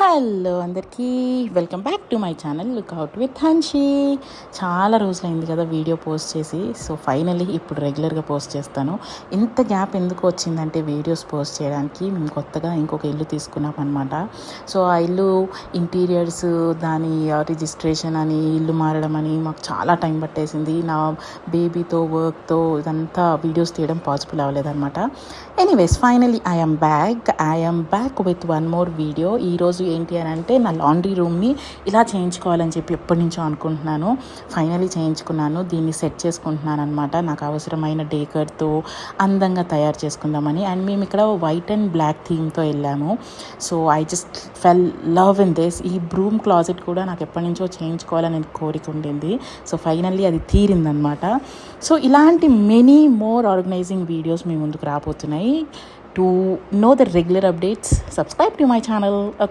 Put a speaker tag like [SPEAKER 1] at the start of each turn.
[SPEAKER 1] Hello అందరికీ welcome back to my channel lookout with Hanshi. చాలా రోజులైంది కదా వీడియో పోస్ట్ చేసి. సో ఫైనలీ ఇప్పుడు రెగ్యులర్గా పోస్ట్ చేస్తాను. ఇంత గ్యాప్ ఎందుకు వచ్చిందంటే వీడియోస్ పోస్ట్ చేయడానికి మేము కొత్తగా ఇంకొక ఇల్లు తీసుకున్నాం అనమాట. సో ఆ ఇల్లు ఇంటీరియర్స్, దాని రిజిస్ట్రేషన్ అని, ఇల్లు మారడం అని మాకు చాలా టైం పట్టేసింది. నా బేబీతో వర్క్తో ఇదంతా వీడియోస్ తీయడం పాసిబుల్ అవ్వలేదన్నమాట. Anyways finally I am back with one more video. ఈరోజు ఏంటి అని అంటే, నా లాండ్రీ రూమ్ని ఇలా చేయించుకోవాలని చెప్పి ఎప్పటి నుంచో అనుకుంటున్నాను. ఫైనలీ చేయించుకున్నాను. దీన్ని సెట్ చేసుకుంటున్నాను అనమాట. నాకు అవసరమైన డేకర్తో అందంగా తయారు చేసుకుందామని. అండ్ మేము ఇక్కడ వైట్ అండ్ బ్లాక్ థీమ్తో వెళ్ళాము. So I just fell love in this. ఈ బ్రూమ్ క్లాజెట్ కూడా నాకు ఎప్పటి నుంచో చేయించుకోవాలని కోరిక ఉండింది. సో ఫైనల్లీ అది తీరిందనమాట. సో ఇలాంటి మెనీ మోర్ ఆర్గనైజింగ్ వీడియోస్ మీ ముందుకు రాబోతున్నాయి. To know the regular updates, subscribe to my channel. Okay.